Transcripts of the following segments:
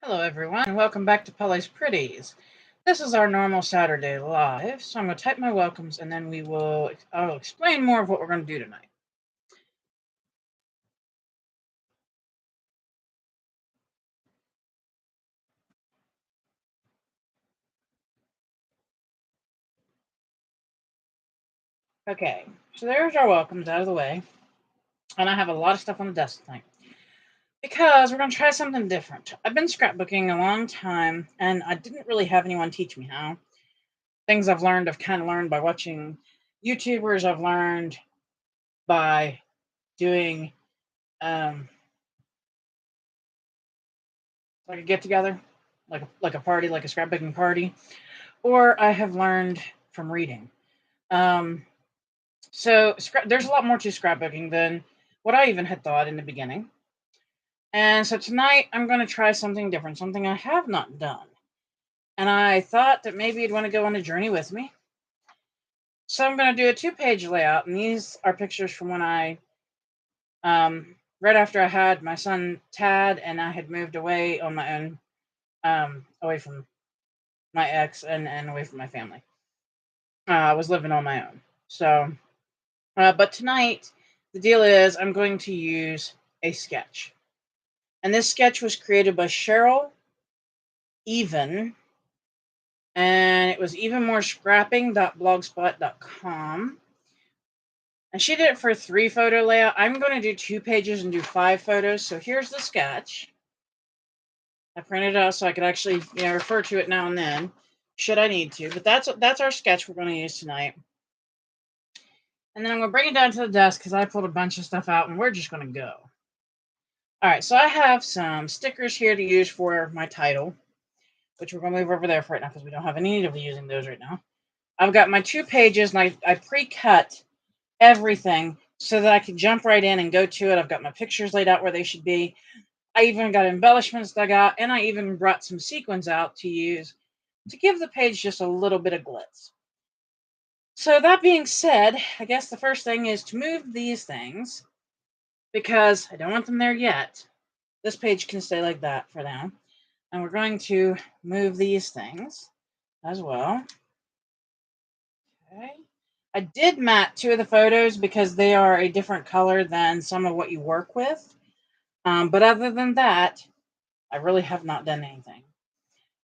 Hello, everyone, and welcome back to Polly's Pretties. This is our normal Saturday live, so I'm going to type my welcomes, and then I'll explain more of what we're going to do tonight. Okay, so there's our welcomes out of the way, and I have a lot of stuff on the desk tonight because we're going to try something different. I've been scrapbooking a long time, and I didn't really have anyone teach me how. Things I've kind of learned by watching YouTubers. I've learned by doing like a get together, like a party, like a scrapbooking party, or I have learned from reading. Um, there's a lot more to scrapbooking than what I even had thought in the beginning. And so tonight I'm going to try something different, something I have not done. And I thought that maybe you'd want to go on a journey with me. So I'm going to do a 2-page layout, and these are pictures from when right after I had my son Tad, and I had moved away on my own, away from my ex and away from my family. I was living on my own. So, but tonight, the deal is I'm going to use a sketch. And this sketch was created by Cheryl Even. And it was evenmorescrapping.blogspot.com. And she did it for a 3-photo layout. I'm going to do 2 pages and do 5 photos. So here's the sketch. I printed it out so I could actually, refer to it now and then, should I need to. But that's our sketch we're going to use tonight. And then I'm going to bring it down to the desk because I pulled a bunch of stuff out and we're just going to go. All right, so I have some stickers here to use for my title, which we're going to move over there for right now because we don't have any need of using those right now. I've got my 2 pages, and I pre-cut everything so that I can jump right in and go to it. I've got my pictures laid out where they should be. I even got embellishments dug out, and I even brought some sequins out to use to give the page just a little bit of glitz. So that being said, I guess the first thing is to move these things because I don't want them there yet. This page can stay like that for now. And we're going to move these things as well. Okay. I did matte 2 of the photos because they are a different color than some of what you work with. But other than that, I really have not done anything.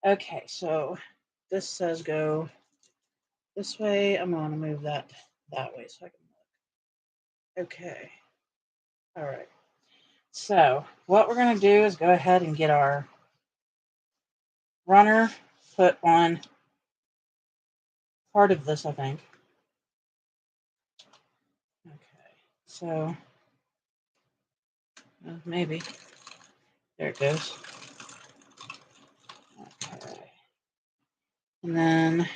Okay, so this says go this way. I'm going to move that way so I can look. Okay. All right. So what we're going to do is go ahead and get our runner put on part of this, I think. Okay. So maybe. There it goes. Okay. And then,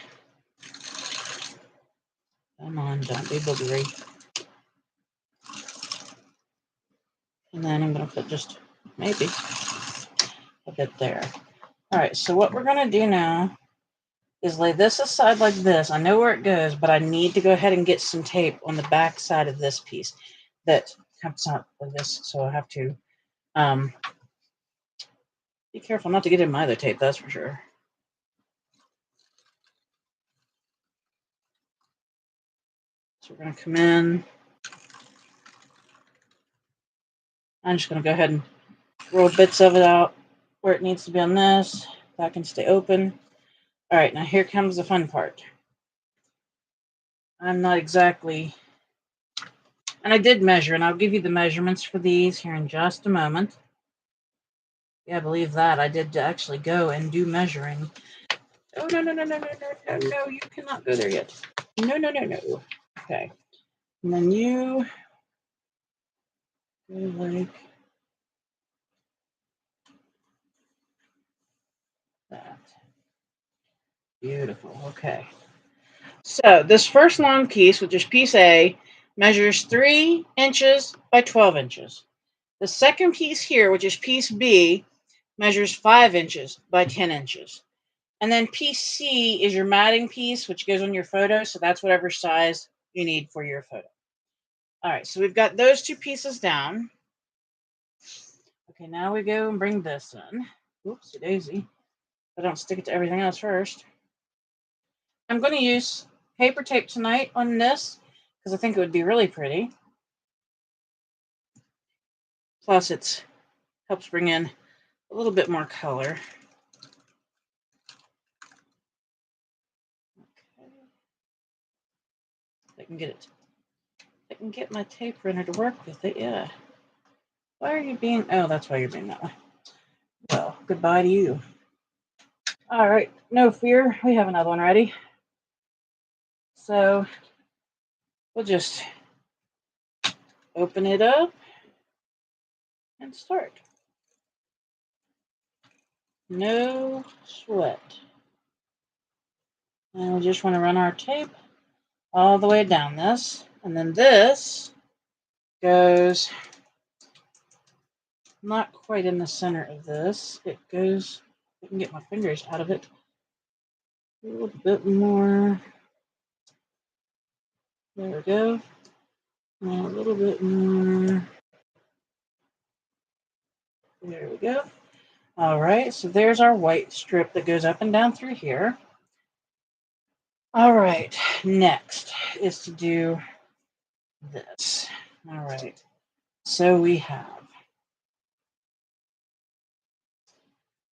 come on, don't be boogery. And then I'm going to put just maybe a bit there. All right, so what we're going to do now is lay this aside like this. I know where it goes, but I need to go ahead and get some tape on the back side of this piece that comes out of this. So I have to be careful not to get in my other tape, that's for sure. So we're going to come in. I'm just going to go ahead and roll bits of it out where it needs to be on this. That can stay open. All right, now here comes the fun part. I'm not exactly... And I did measure, and I'll give you the measurements for these here in just a moment. Yeah, believe that. I did actually go and do measuring. Oh, no, you cannot go there yet. No. Okay. And then you go like that. Beautiful. Okay. So this first long piece, which is piece A, measures 3 inches by 12 inches. The second piece here, which is piece B, measures 5 inches by 10 inches. And then piece C is your matting piece, which goes on your photo. So that's whatever size you need for your photo. All right, so we've got those 2 pieces down. Okay, now we go and bring this in. Oopsie daisy. I don't stick it to everything else first. I'm going to use paper tape tonight on this because I think it would be really pretty. Plus, it helps bring in a little bit more color. Okay. If I can get it. If I can get my tape runner to work with it, yeah. Why are you being... Oh, that's why you're being that way. Well, goodbye to you. All right, no fear. We have another one ready. So we'll just open it up and start. No sweat. And we just want to run our tape all the way down this. And then this goes not quite in the center of this. It goes, I can get my fingers out of it. A little bit more. There we go. And a little bit more. There we go. All right, so there's our white strip that goes up and down through here. All right, next is to do this. All right, so we have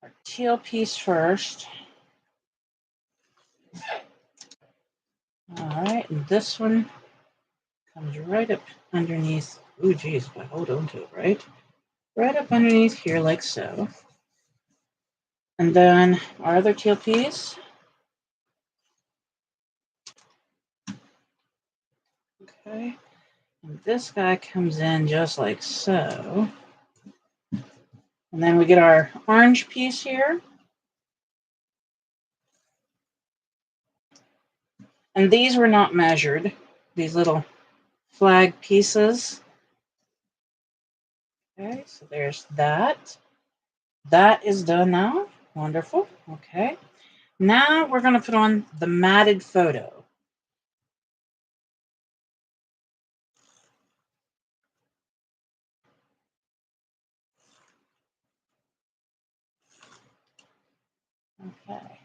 our teal piece first. All right, and this one comes right up underneath. Oh, geez, if I hold on to it right up underneath here like so. And then our other teal piece. Okay, and this guy comes in just like so. And then we get our orange piece here. And these were not measured, these little flag pieces. Okay, so there's that. That is done now. Wonderful. Okay. Now we're going to put on the matted photo. Okay.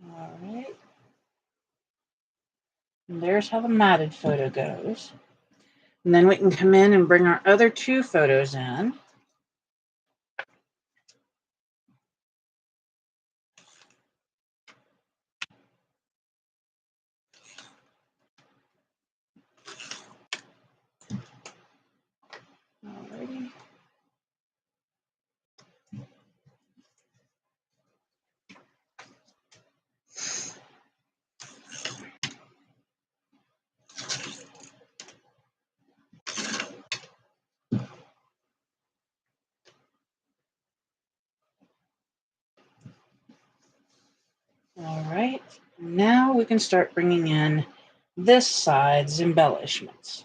All right. And there's how the matted photo goes. And then we can come in and bring our other two photos in. Alrighty. All right. Now we can start bringing in this side's embellishments.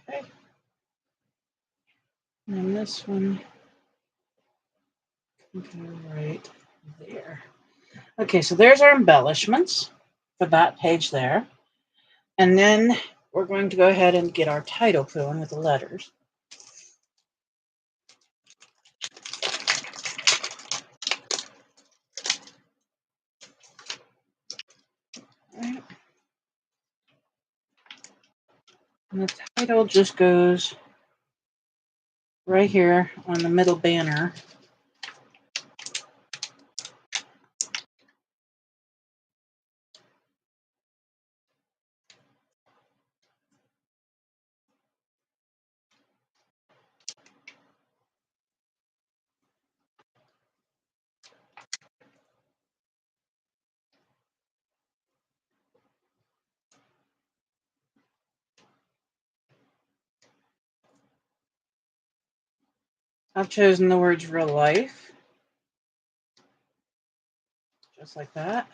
Okay. And this one can go right there. Okay, so there's our embellishments for that page there. And then we're going to go ahead and get our title put on with the letters. All right. And the title just goes right here on the middle banner. I've chosen the words real life. Just like that.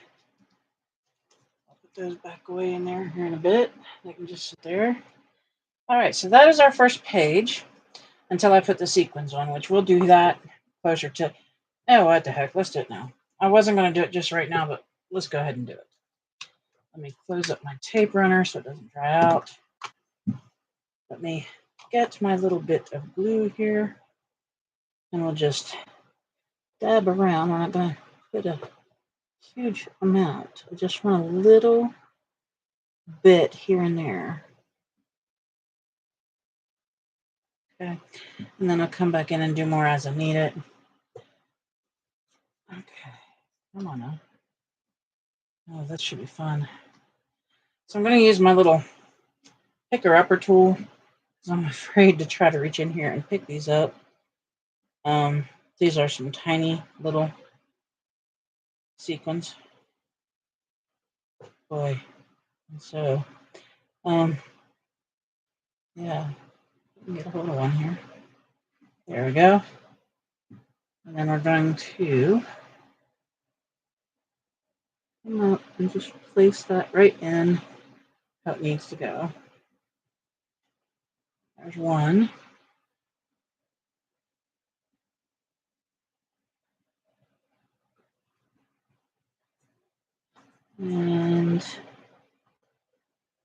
I'll put those back away in there here in a bit. They can just sit there. All right, so that is our first page until I put the sequins on, which we'll do that closer to... Oh, what the heck? Let's do it now. I wasn't going to do it just right now, but let's go ahead and do it. Let me close up my tape runner so it doesn't dry out. Let me get my little bit of glue here, and we'll just dab around. We're not going to put a huge amount. I just want a little bit here and there. Okay, and then I'll come back in and do more as I need it. Okay, come on now. Oh, that should be fun. So I'm going to use my little picker-upper tool because I'm afraid to try to reach in here and pick these up. These are some tiny little sequins. Boy. And so, yeah, get a hold of one here. There we go. And then we're going to come up and just place that right in how it needs to go. There's one. And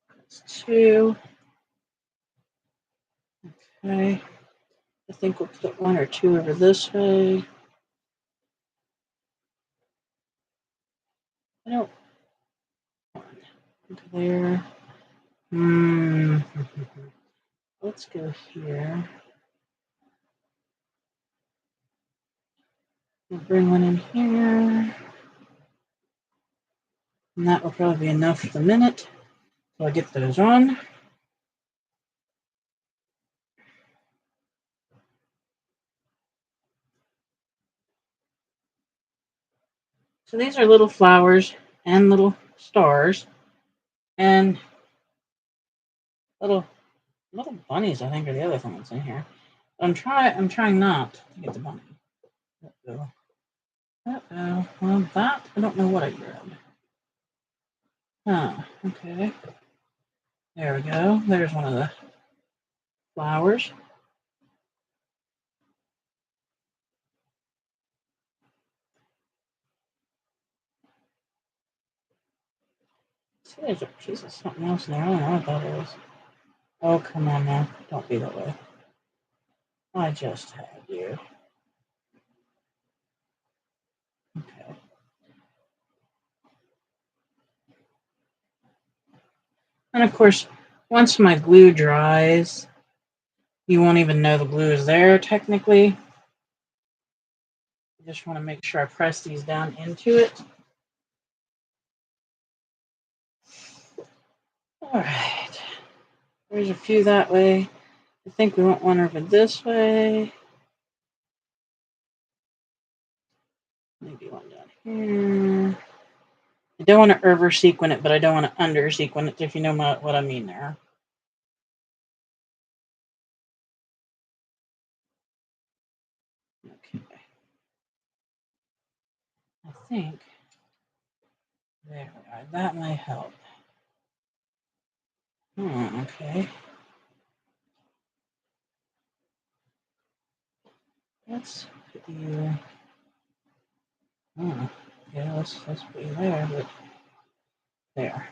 that's two. Okay. I think we'll put one or two over this way. I don't. There. Let's go here. We'll bring one in here. And that will probably be enough for the minute. So I'll get those on. So these are little flowers and little stars and little bunnies, I think, are the other thing that's in here. I'm trying not to get the bunny. Uh-oh. Well, that, I don't know what I grabbed. Huh, okay. There we go. There's one of the flowers. See, there's a piece of something else in there. I don't know what that is. Oh, come on now. Don't be that way. I just had you. Okay. And of course, once my glue dries, you won't even know the glue is there technically. I just want to make sure I press these down into it. All right. There's a few that way. I think we want one over this way. Maybe one down here. I don't want to over-sequin it, but I don't want to under-sequin it, if you know what I mean there. Okay. I think there we are. That might help. Okay. Let's put you. Yeah, let's put you there, but there.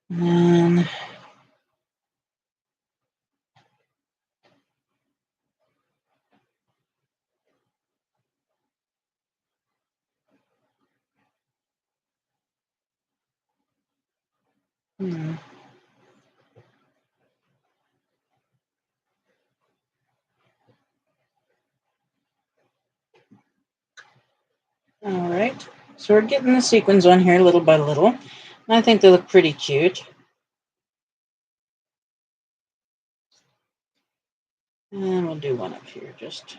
And then all right. So we're getting the sequins on here little by little. And I think they look pretty cute. And we'll do one up here just.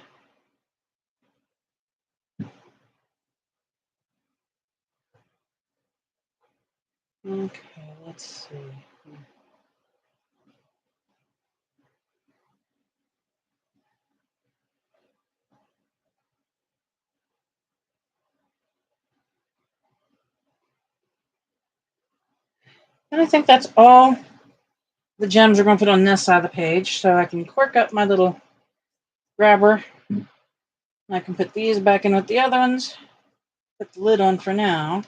Okay, let's see. And I think that's all the gems we're going to put on this side of the page. So I can cork up my little grabber. I can put these back in with the other ones. Put the lid on for now.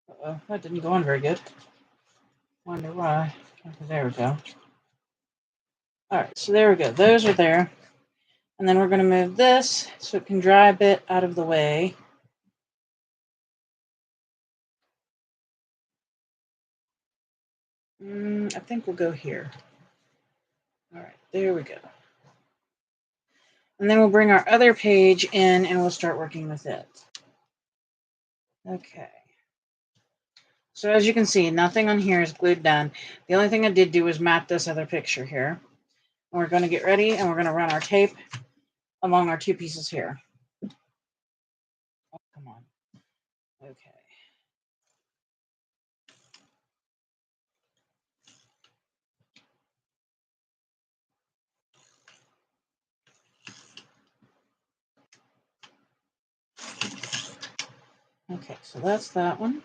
Uh-oh, that didn't go on very good. Wonder why. Okay, there we go. All right, so there we go. Those are there. And then we're going to move this so it can dry a bit out of the way. I think we'll go here. All right, there we go. And then we'll bring our other page in and we'll start working with it. Okay. So as you can see, nothing on here is glued down. The only thing I did do was map this other picture here. And we're going to get ready and we're going to run our tape along our two pieces here. Oh, come on. Okay. Okay, so that's that one.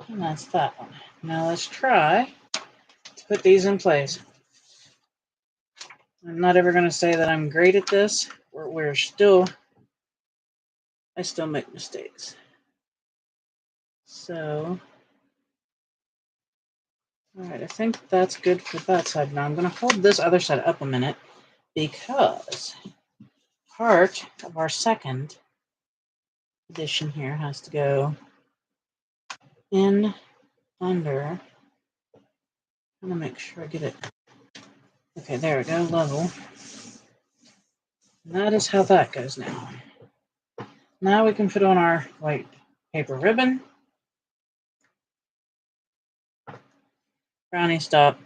And that's that one. Now let's try to put these in place. I'm not ever going to say that I'm great at this. I still make mistakes. So, all right, I think that's good for that side. Now I'm going to hold this other side up a minute because part of our second edition here has to go in under. I'm going to make sure I get it. Okay, there we go, level. And that is how that goes now. Now we can put on our white paper ribbon. Brownie, stop.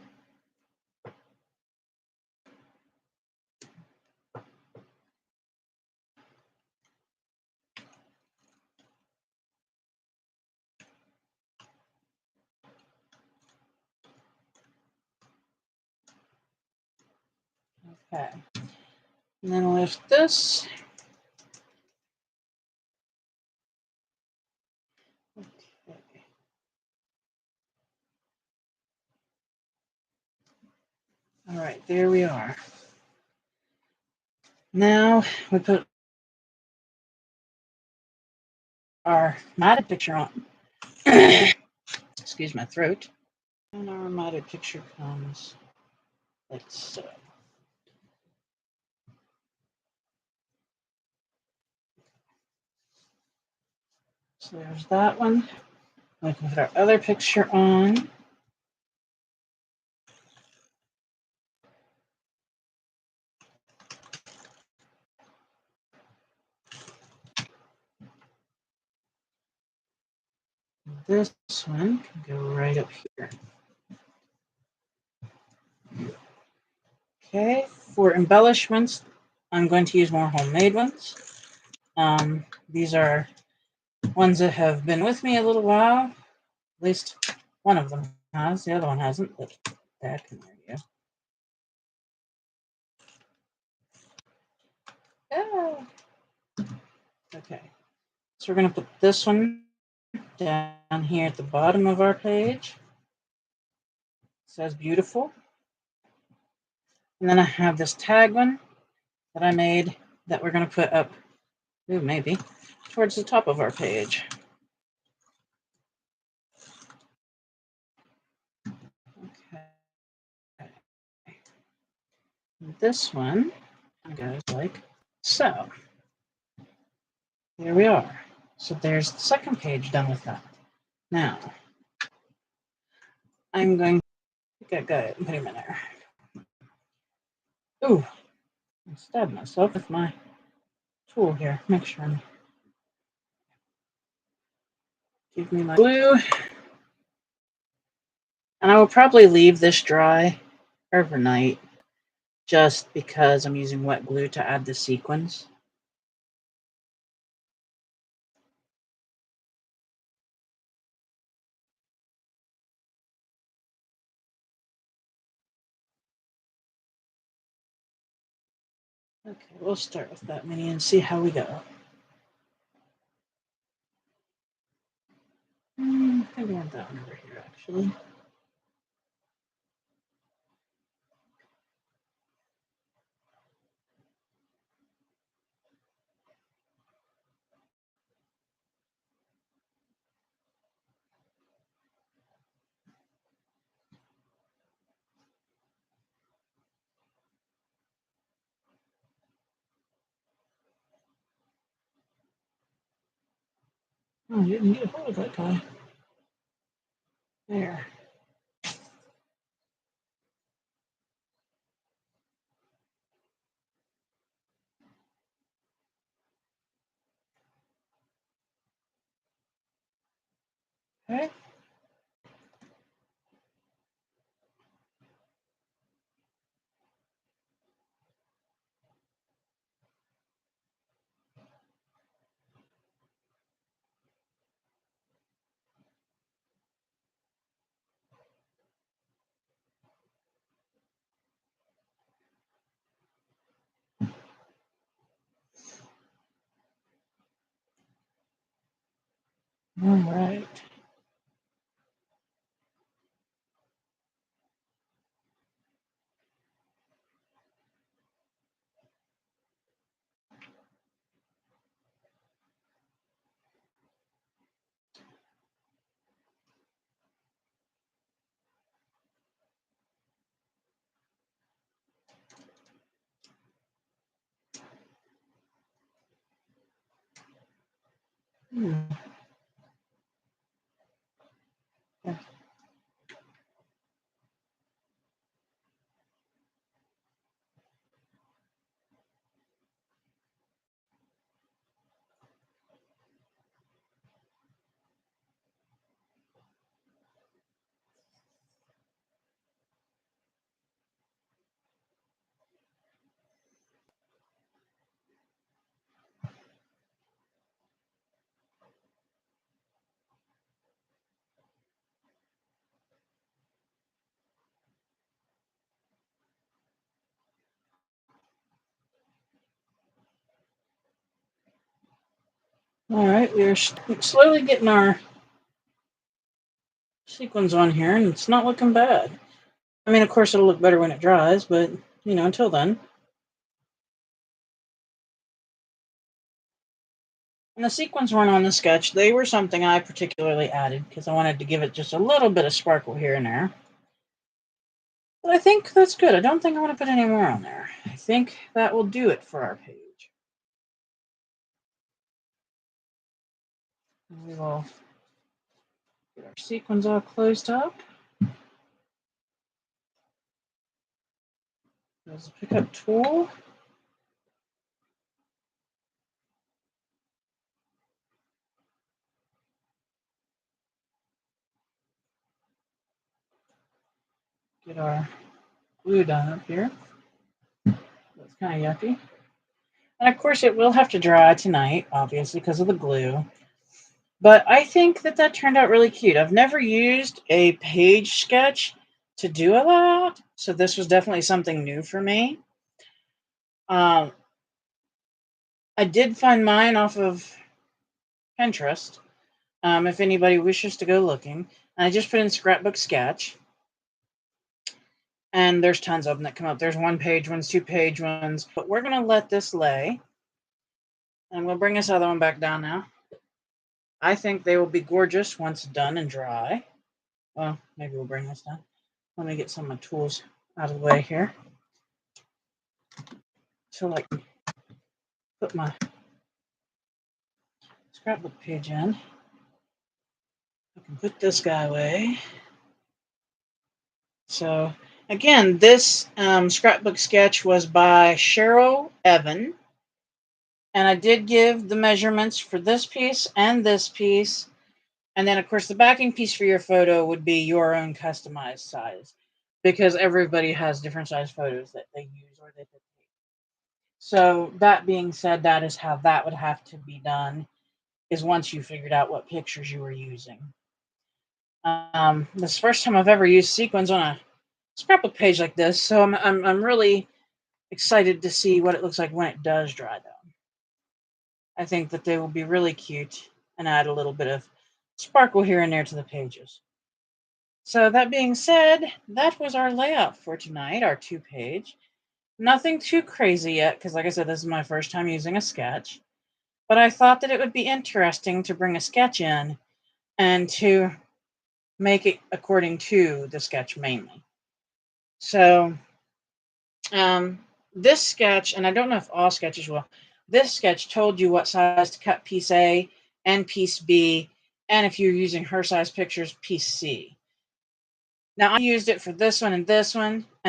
Okay. And then lift this. Okay. All right, there we are. Now we put our matted picture on. Excuse my throat. And our matted picture comes like so. So there's that one. We can put our other picture on. This one can go right up here. Okay, for embellishments, I'm going to use more homemade ones. These are ones that have been with me a little while. At least one of them has. The other one hasn't, but that can there you go. Oh. Okay, so we're going to put this one down here at the bottom of our page. It says beautiful. And then I have this tag one that I made that we're going to put up, maybe, towards the top of our page. Okay. This one goes like so. Here we are. So there's the second page done with that. Now, I'm going to go ahead and put him in there. Ooh, I stabbed myself with my tool here. Make sure I'm. Give me my glue. And I will probably leave this dry overnight just because I'm using wet glue to add the sequins. Okay, we'll start with that mini and see how we go. I think I want that one over here, actually. Oh, you didn't get a hold of that guy. There. Okay. All right. Hmm. Yeah. All right, we're slowly getting our sequins on here, and it's not looking bad. I mean, of course, it'll look better when it dries, but, until then. And the sequins weren't on the sketch. They were something I particularly added because I wanted to give it just a little bit of sparkle here and there. But I think that's good. I don't think I want to put any more on there. I think that will do it for our page. We will get our sequins all closed up. There's a pickup tool. Get our glue done up here. That's kind of yucky. And of course, it will have to dry tonight, obviously, because of the glue. But I think that turned out really cute. I've never used a page sketch to do a lot, so this was definitely something new for me. I did find mine off of Pinterest. If anybody wishes to go looking, and I just put in scrapbook sketch, and there's tons of them that come up. There's 1-page ones, 2-page ones, but we're gonna let this lay, and we'll bring this other one back down now. I think they will be gorgeous once done and dry. Well, maybe we'll bring this down. Let me get some of my tools out of the way here. So I can put my scrapbook page in. I can put this guy away. So again, this scrapbook sketch was by Cheryl Evan. And I did give the measurements for this piece and this piece. And then, of course, the backing piece for your photo would be your own customized size because everybody has different size photos that they use or they take. So that being said, that is how that would have to be done, is once you figured out what pictures you were using. This is the first time I've ever used sequins on a scrapbook page like this, so I'm really excited to see what it looks like when it does dry, though. I think that they will be really cute and add a little bit of sparkle here and there to the pages. So that being said, that was our layout for tonight, our 2-page. Nothing too crazy yet, because like I said, this is my first time using a sketch. But I thought that it would be interesting to bring a sketch in and to make it according to the sketch mainly. So this sketch, and I don't know if all sketches will, this sketch told you what size to cut piece A and piece B, and if you're using her size pictures, piece C. Now I used it for this one, and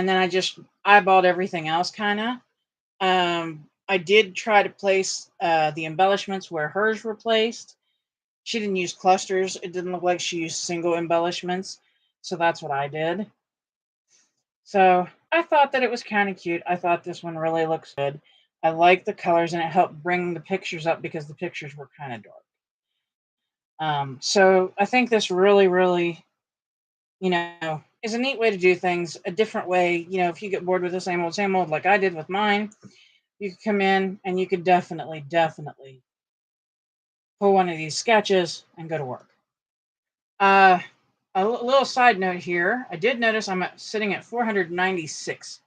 then I just eyeballed everything else kind of. I did try to place the embellishments where hers were placed. She didn't use clusters. It didn't look like she used single embellishments. So that's what I did. So I thought that it was kind of cute. I thought this one really looks good. I like the colors, and it helped bring the pictures up because the pictures were kind of dark. So I think this really, really, is a neat way to do things, a different way. If you get bored with the same old like I did with mine, you could come in and you could definitely pull one of these sketches and go to work. A little side note here. I did notice I'm sitting at 496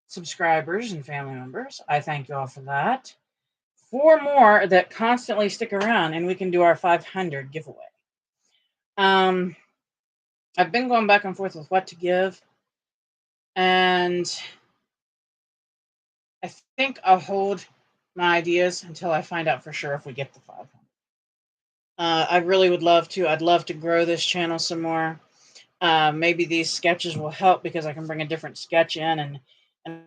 subscribers and family members. I thank you all for that. 4 more that constantly stick around, and we can do our 500 giveaway. I've been going back and forth with what to give, and I think I'll hold my ideas until I find out for sure if we get the 500. I really would love to. I'd love to grow this channel some more. Maybe these sketches will help because I can bring a different sketch in and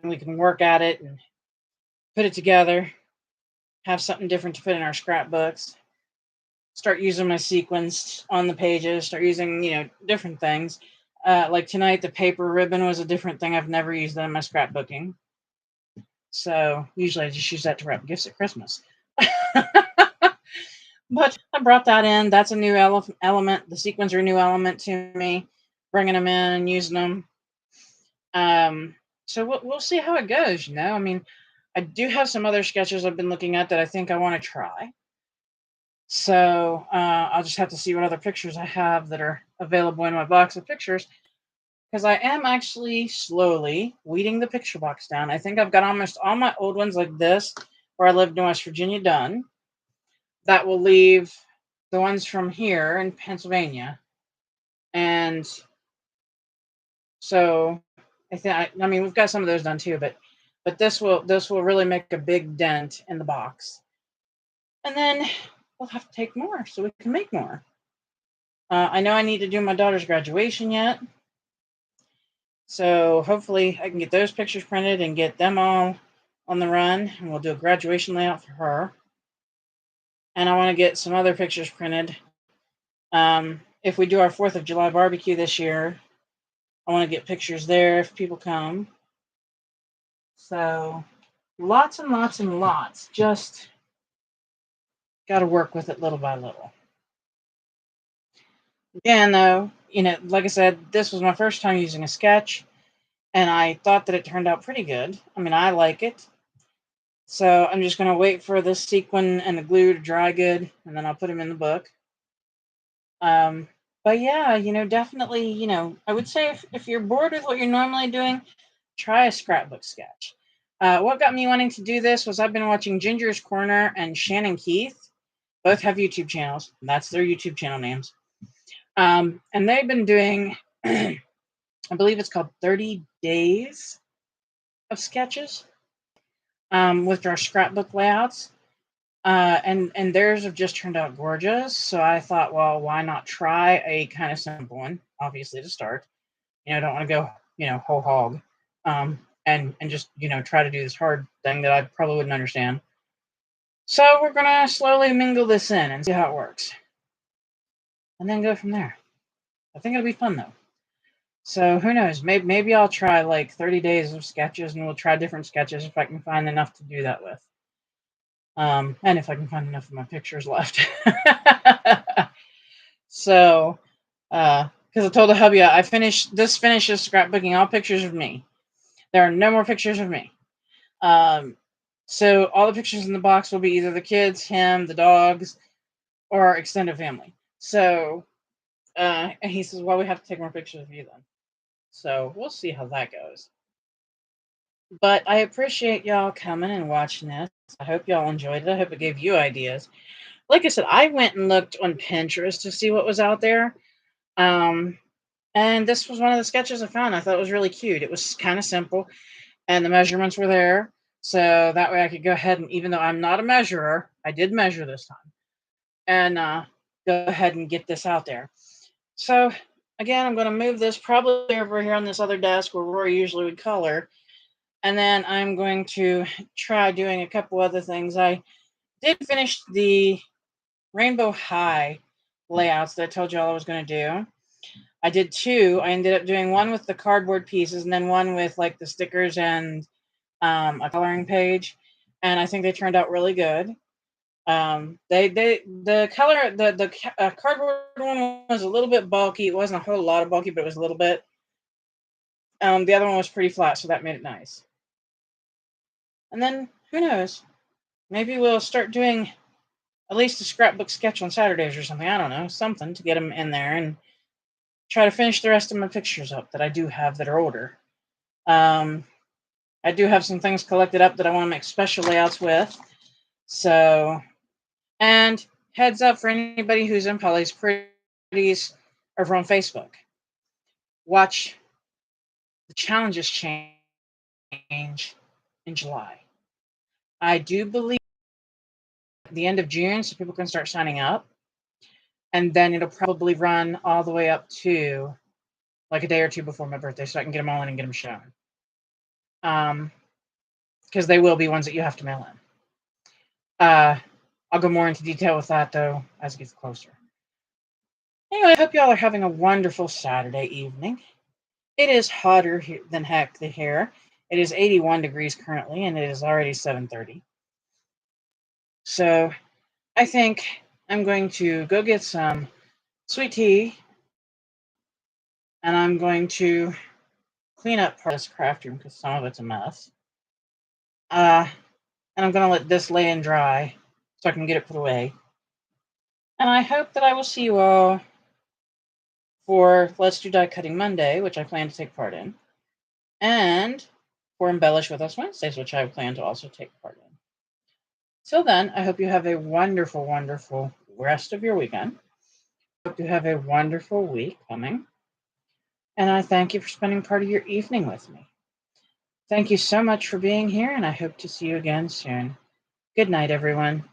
we can work at it and put it together, have something different to put in our scrapbooks, start using my sequins on the pages, start using, different things. Like tonight, the paper ribbon was a different thing. I've never used that in my scrapbooking. So usually I just use that to wrap gifts at Christmas. But I brought that in. That's a new element. The sequins are a new element to me, bringing them in and using them. So we'll see how it goes. I mean, I do have some other sketches I've been looking at that I think I want to try. So I'll just have to see what other pictures I have that are available in my box of pictures, because I am actually slowly weeding the picture box down. I think I've got almost all my old ones like this, where I lived in West Virginia, done. That will leave the ones from here in Pennsylvania. And so I mean, we've got some of those done too, but this will really make a big dent in the box. And then we'll have to take more so we can make more. I know I need to do my daughter's graduation yet. So hopefully I can get those pictures printed and get them all on the run, and we'll do a graduation layout for her. And I want to get some other pictures printed. If we do our 4th of July barbecue this year, I want to get pictures there if people come. So lots and lots and lots. Just got to work with it little by little. Again, though, like I said, this was my first time using a sketch, and I thought that it turned out pretty good. I mean, I like it. So I'm just going to wait for the sequin and the glue to dry good, and then I'll put them in the book. But yeah, definitely, I would say if you're bored with what you're normally doing, try a scrapbook sketch. What got me wanting to do this was I've been watching Ginger's Corner and Shannon Keith. Both have YouTube channels. That's their YouTube channel names. And they've been doing, I believe it's called 30 Days of Sketches with their scrapbook layouts. And theirs have just turned out gorgeous. So I thought, well, why not try a kind of simple one, obviously, to start. I don't want to go, whole hog. And just, try to do this hard thing that I probably wouldn't understand. So we're going to slowly mingle this in and see how it works. And then go from there. I think it'll be fun, though. So who knows? Maybe I'll try like 30 days of sketches, and we'll try different sketches if I can find enough to do that with. And if I can find enough of my pictures left. So, because I told the hubby, this finishes scrapbooking all pictures of me. There are no more pictures of me. So all the pictures in the box will be either the kids, him, the dogs, or our extended family. So, and he says, well, we have to take more pictures of you then. So we'll see how that goes. But I appreciate y'all coming and watching this. I hope y'all enjoyed it. I hope it gave you ideas. Like I said, I went and looked on Pinterest to see what was out there. And this was one of the sketches I found. I thought it was really cute. It was kind of simple, and the measurements were there. So that way I could go ahead and, even though I'm not a measurer, I did measure this time, and go ahead and get this out there. So again, I'm going to move this probably over here on this other desk where Rory usually would color. And then I'm going to try doing a couple other things. I did finish the Rainbow High layouts that I told you all I was going to do. I did two. I ended up doing one with the cardboard pieces and then one with like the stickers and a coloring page. And I think they turned out really good. The color, the cardboard one was a little bit bulky. It wasn't a whole lot of bulky, but it was a little bit. The other one was pretty flat, so that made it nice. And then who knows? Maybe we'll start doing at least a scrapbook sketch on Saturdays or something. I don't know, something to get them in there and try to finish the rest of my pictures up that I do have that are older. I do have some things collected up that I want to make special layouts with. So, and heads up for anybody who's in Polly's Pretties over on Facebook. Watch the challenges change in July. I do believe at the end of June, so people can start signing up. And then it'll probably run all the way up to like a day or two before my birthday, so I can get them all in and get them shown. Because they will be ones that you have to mail in. I'll go more into detail with that, though, as it gets closer. Anyway, I hope y'all are having a wonderful Saturday evening. It is hotter than heck here. It is 81 degrees currently, and it is already 7:30. So I think I'm going to go get some sweet tea, and I'm going to clean up part of this craft room because some of it's a mess. And I'm going to let this lay and dry so I can get it put away. And I hope that I will see you all for Let's Do Die Cutting Monday, which I plan to take part in, and for Embellish With Us Wednesdays, which I plan to also take part in. Till then, I hope you have a wonderful, wonderful rest of your weekend. I hope you have a wonderful week coming. And I thank you for spending part of your evening with me. Thank you so much for being here, and I hope to see you again soon. Good night, everyone.